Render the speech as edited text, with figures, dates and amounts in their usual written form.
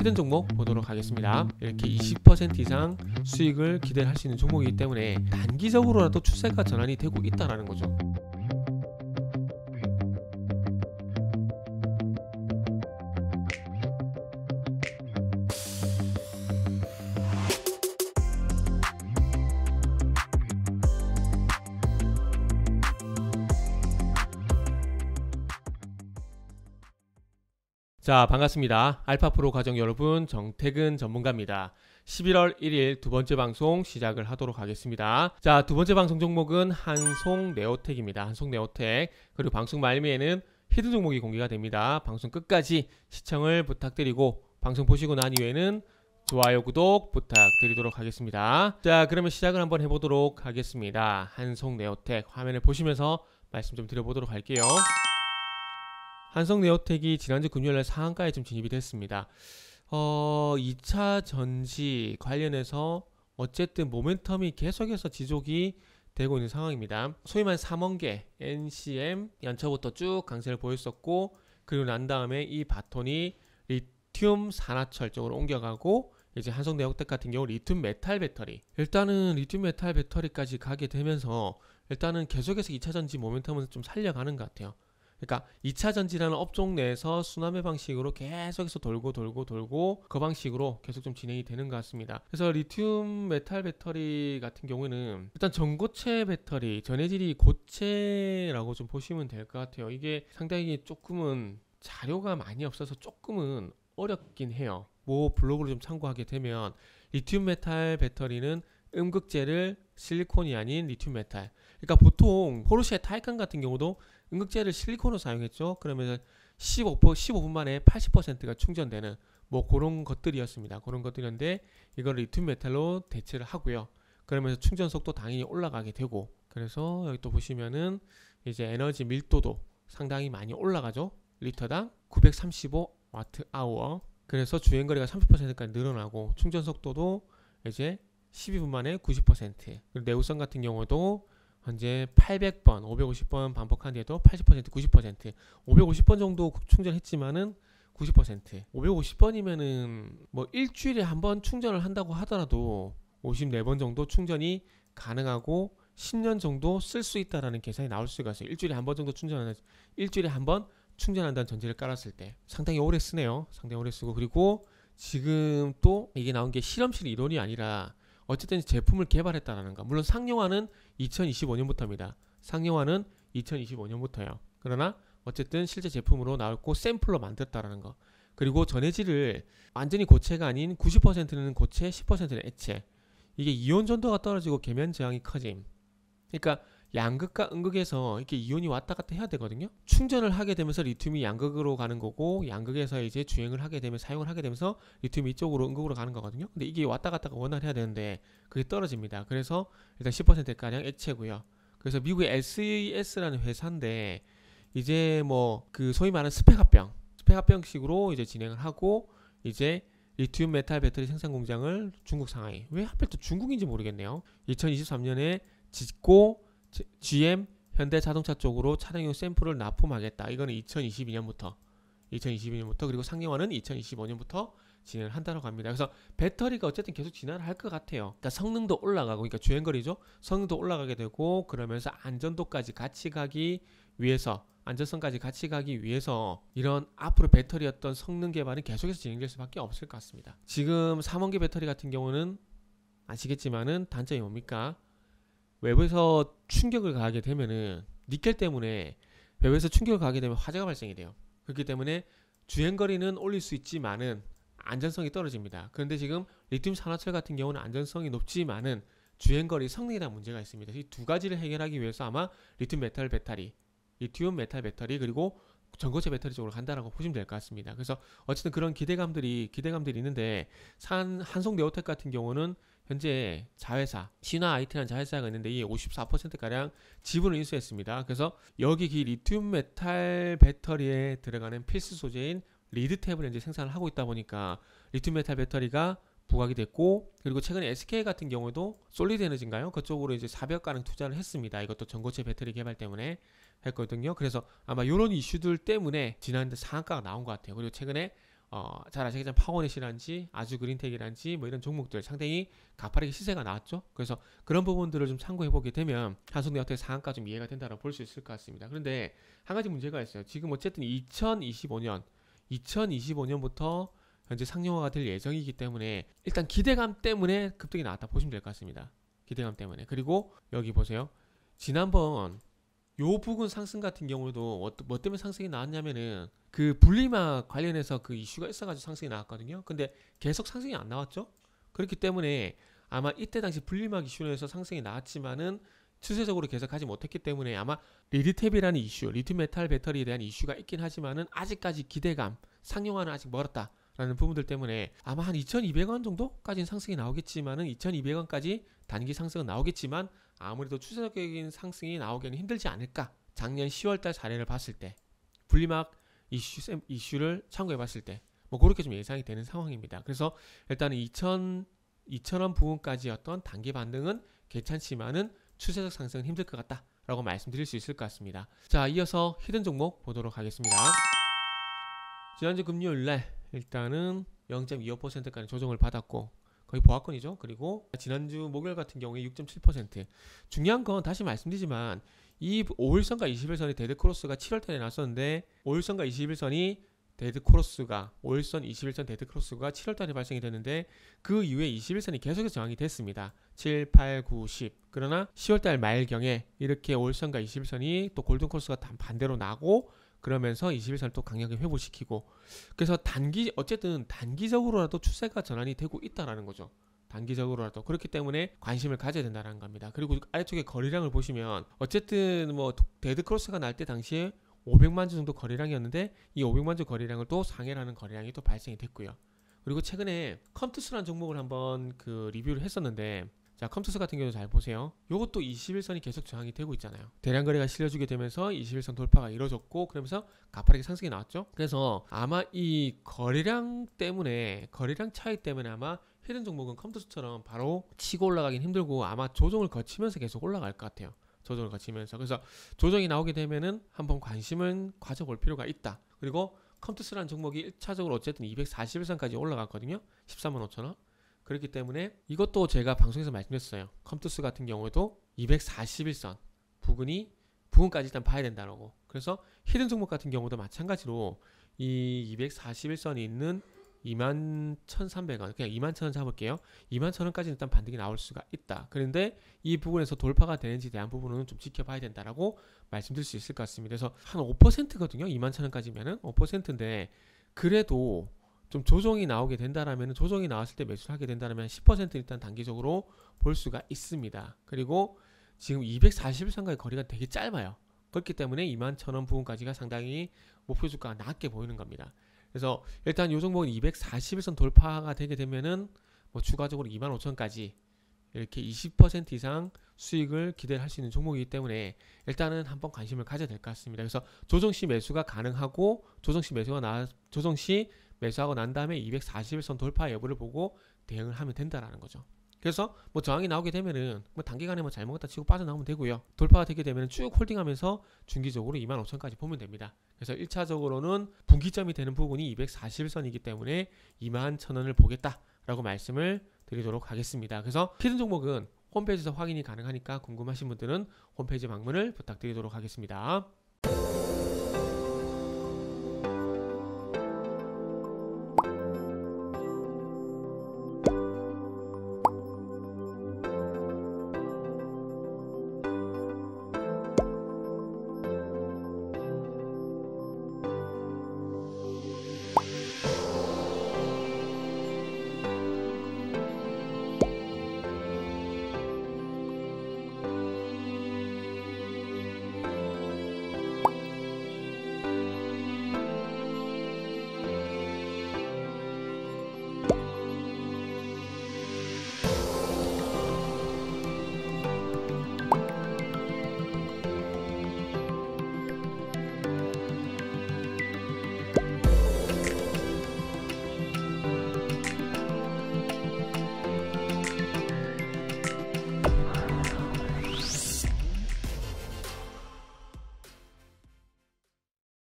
히든 종목 보도록 하겠습니다. 이렇게 20% 이상 수익을 기대할 수 있는 종목이기 때문에 단기적으로라도 추세가 전환이 되고 있다는 거죠. 자, 반갑습니다. 알파프로 가족 여러분, 정태근 전문가입니다. 11월 1일 두 번째 방송 시작을 하도록 하겠습니다. 자, 두 번째 방송 종목은 한송네오텍입니다. 한송네오텍. 그리고 방송 말미에는 히든 종목이 공개가 됩니다. 방송 끝까지 시청을 부탁드리고 방송 보시고 난 이후에는 좋아요, 구독 부탁드리도록 하겠습니다. 자, 그러면 시작을 한번 해보도록 하겠습니다. 한송네오텍 화면을 보시면서 말씀 좀 드려보도록 할게요. 한성네오텍이 지난주 금요일날 상한가에 좀 진입이 됐습니다. 2차 전지 관련해서 어쨌든 모멘텀이 계속해서 지속이 되고 있는 상황입니다. 소위 말하는 3원계 NCM 연초부터 쭉 강세를 보였었고, 그리고 난 다음에 이 바톤이 리튬 산화철 쪽으로 옮겨가고, 이제 한성네오텍 같은 경우 리튬 메탈 배터리, 일단은 리튬 메탈 배터리까지 가게 되면서 일단은 계속해서 2차 전지 모멘텀은 좀 살려가는 것 같아요. 그러니까 2차 전지라는 업종 내에서 순환매 방식으로 계속해서 돌고 그 방식으로 계속 좀 진행이 되는 것 같습니다. 그래서 리튬 메탈 배터리 같은 경우는 일단 전고체 배터리, 전해질이 고체라고 좀 보시면 될 것 같아요. 이게 상당히 조금은 자료가 많이 없어서 조금은 어렵긴 해요. 뭐 블로그를 좀 참고하게 되면 리튬 메탈 배터리는 음극재를 실리콘이 아닌 리튬 메탈, 그러니까 보통 포르쉐 타이칸 같은 경우도 음극재를 실리콘으로 사용했죠. 그러면 15분 만에 80%가 충전되는 뭐 그런 것들이었습니다. 그런 것들이었는데 이걸 리튬 메탈로 대체를 하고요. 그러면서 충전 속도 당연히 올라가게 되고, 그래서 여기 또 보시면은 이제 에너지 밀도도 상당히 많이 올라가죠. 리터당 935Wh. 그래서 주행거리가 30%까지 늘어나고 충전 속도도 이제 12분 만에 90%. 그리고 내구성 같은 경우도 현재 800번, 550번 반복한 뒤에도 80%, 90%, 550번 정도 충전했지만은 90%. 550번이면은 뭐 일주일에 한 번 충전을 한다고 하더라도 54번 정도 충전이 가능하고 10년 정도 쓸 수 있다라는 계산이 나올 수가 있어요. 일주일에 한 번 정도 일주일에 한 번 충전한다는 전제를 깔았을 때 상당히 오래 쓰네요. 상당히 오래 쓰고, 그리고 지금 또 이게 나온 게 실험실 이론이 아니라 어쨌든 제품을 개발했다는 거. 물론 상용화는 2025년부터입니다. 상용화는 2025년부터요. 그러나 어쨌든 실제 제품으로 나왔고 샘플로 만들었다는 거. 그리고 전해질을 완전히 고체가 아닌 90%는 고체, 10%는 액체. 이게 이온 전도가 떨어지고 계면 저항이 커짐. 그러니까 양극과 음극에서 이렇게 이온이 왔다 갔다 해야 되거든요. 충전을 하게 되면서 리튬이 양극으로 가는 거고, 양극에서 이제 주행을 하게 되면, 사용을 하게 되면서 리튬이 이쪽으로 음극으로 가는 거거든요. 근데 이게 왔다 갔다가 원활해야 되는데 그게 떨어집니다. 그래서 일단 10%가량 액체고요. 그래서 미국의 LCS라는 회사인데 이제 뭐 그 소위 말하는 스펙 합병식으로 이제 진행을 하고, 이제 리튬 메탈 배터리 생산 공장을 중국 상하이, 왜 하필 또 중국인지 모르겠네요. 2023년에 짓고 GM, 현대자동차 쪽으로 차량용 샘플을 납품하겠다. 이거는 2022년부터 그리고 상용화는 2025년부터 진행을 한다고 합니다. 그래서 배터리가 어쨌든 계속 진화를 할 것 같아요. 그러니까 성능도 올라가고, 그러니까 주행거리죠. 성능도 올라가게 되고, 그러면서 안전도까지 같이 가기 위해서, 안전성까지 같이 가기 위해서 이런 앞으로 배터리 어떤 성능 개발은 계속해서 진행될 수밖에 없을 것 같습니다. 지금 3원계 배터리 같은 경우는 아시겠지만은 단점이 뭡니까? 외부에서 충격을 가하게 되면은 니켈 때문에 외부에서 충격을 가하게 되면 화재가 발생이 돼요. 그렇기 때문에 주행거리는 올릴 수 있지만은 안전성이 떨어집니다. 그런데 지금 리튬 산화철 같은 경우는 안전성이 높지만은 주행거리 성능에 대한 문제가 있습니다. 이 두 가지를 해결하기 위해서 아마 리튬 메탈 배터리 그리고 전고체 배터리 쪽으로 간다라고 보시면 될 것 같습니다. 그래서 어쨌든 그런 기대감들이 있는데, 한송네오텍 같은 경우는 현재 자회사 신화 IT라는 자회사가 있는데 이게 54%가량 지분을 인수했습니다. 그래서 여기 이 리튬 메탈 배터리에 들어가는 필수 소재인 리드탭을 현재 생산을 하고 있다 보니까 리튬 메탈 배터리가 부각이 됐고, 그리고 최근에 SK 같은 경우도 솔리드 에너지인가요? 그쪽으로 이제 400가량 투자를 했습니다. 이것도 전고체 배터리 개발 때문에 했거든요. 그래서 아마 이런 이슈들 때문에 지난해 상한가가 나온 것 같아요. 그리고 최근에 잘 아시겠지만 파워넷이란지 아주그린텍이란지 뭐 이런 종목들 상당히 가파르게 시세가 나왔죠. 그래서 그런 부분들을 좀 참고해 보게 되면 한국내어텍 상한가 좀 이해가 된다고 볼 수 있을 것 같습니다. 그런데 한 가지 문제가 있어요. 지금 어쨌든 2025년부터 현재 상용화가 될 예정이기 때문에 일단 기대감 때문에 급등이 나왔다 보시면 될 것 같습니다. 기대감 때문에. 그리고 여기 보세요. 지난번 요 부근 상승 같은 경우도 뭐 때문에 상승이 나왔냐면은 그 분리막 관련해서 그 이슈가 있어가지고 상승이 나왔거든요. 근데 계속 상승이 안 나왔죠. 그렇기 때문에 아마 이때 당시 분리막 이슈로 해서 상승이 나왔지만은 추세적으로 계속 하지 못했기 때문에 아마 리드탭이라는 이슈, 리튬 메탈 배터리에 대한 이슈가 있긴 하지만은 아직까지 기대감, 상용화는 아직 멀었다 라는 부분들 때문에 아마 한 2200원 정도까지는 상승이 나오겠지만은 2200원까지 단기 상승은 나오겠지만 아무래도 추세적인 상승이 나오기는 힘들지 않을까. 작년 10월달 사례를 봤을 때 분리막 이슈를 참고해 봤을 때 뭐 그렇게 좀 예상이 되는 상황입니다. 그래서 일단은 2000원 부분까지 어떤 단기 반등은 괜찮지만은 추세적 상승은 힘들 것 같다 라고 말씀드릴 수 있을 것 같습니다. 자, 이어서 히든 종목 보도록 하겠습니다. 지난주 금요일날 일단은 0.25%까지 조정을 받았고 거의 보합권이죠. 그리고 지난주 목요일 같은 경우에 6.7%. 중요한 건 다시 말씀드리지만 이 5일선과 21선이 데드크로스가 7월달에 나왔었는데 5일선과 21선이 5일선 21선 데드크로스가 7월달에 발생이 됐는데 그 이후에 21선이 계속해서 저항이 됐습니다. 7, 8, 9, 10. 그러나 10월달 말경에 이렇게 5일선과 21선이 또 골든크로스가 반대로 나고 그러면서 21선을 또 강하게 회복시키고 그래서 어쨌든 단기적으로라도 추세가 전환이 되고 있다라는 거죠. 단기적으로라도. 그렇기 때문에 관심을 가져야 된다는 겁니다. 그리고 아래쪽에 거래량을 보시면 어쨌든 뭐 데드크로스가 날 때 당시에 500만 주 정도 거래량이었는데 이 500만 주 거래량을 또 상회라는 거래량이 또 발생이 됐고요. 그리고 최근에 컴투스라는 종목을 한번 그 리뷰를 했었는데 자, 컴투스 같은 경우도 잘 보세요. 요것도 21선이 계속 저항이 되고 있잖아요. 대량 거래가 실려주게 되면서 21선 돌파가 이루어졌고 그러면서 가파르게 상승이 나왔죠. 그래서 아마 이 거래량 차이 때문에 아마 히든 종목은 컴투스처럼 바로 치고 올라가긴 힘들고 아마 조정을 거치면서 계속 올라갈 것 같아요. 조정을 거치면서. 그래서 조정이 나오게 되면은 한번 관심은 가져볼 필요가 있다. 그리고 컴투스라는 종목이 1차적으로 어쨌든 241선까지 올라갔거든요. 135,000원. 그렇기 때문에 이것도 제가 방송에서 말씀드렸어요. 컴투스 같은 경우에도 241선 부근까지 일단 봐야 된다라고. 그래서 히든 종목 같은 경우도 마찬가지로 이 241선이 있는 21,300원 그냥 21,000원 잡을게요. 21,000원까지 일단 반등이 나올 수가 있다. 그런데 이 부분에서 돌파가 되는지 대한 부분은 좀 지켜봐야 된다라고 말씀드릴 수 있을 것 같습니다. 그래서 한 5%거든요. 21,000원까지면은 5%인데 그래도 좀 조정이 나오게 된다라면 조정이 나왔을 때 매수를 하게 된다라면 10% 일단 단기적으로 볼 수가 있습니다. 그리고 지금 241선까지 거리가 되게 짧아요. 그렇기 때문에 21,000원 부분까지가 상당히 목표 주가가 낮게 보이는 겁니다. 그래서 일단 이 종목은 241선 돌파가 되게 되면은 뭐 추가적으로 25,000원까지 이렇게 20% 이상 수익을 기대를 할 수 있는 종목이기 때문에 일단은 한번 관심을 가져야 될 것 같습니다. 그래서 조정시 매수가 가능하고 조정시 매수하고 난 다음에 241선 돌파 여부를 보고 대응을 하면 된다라는 거죠. 그래서 뭐 저항이 나오게 되면은 뭐 단기간에 뭐 잘 먹었다 치고 빠져나오면 되고요. 돌파가 되게 되면 쭉 홀딩하면서 중기적으로 25,000원까지 보면 됩니다. 그래서 1차적으로는 분기점이 되는 부분이 241선이기 때문에 21,000원을 보겠다라고 말씀을 드리도록 하겠습니다. 그래서 히든 종목은 홈페이지에서 확인이 가능하니까 궁금하신 분들은 홈페이지 방문을 부탁드리도록 하겠습니다.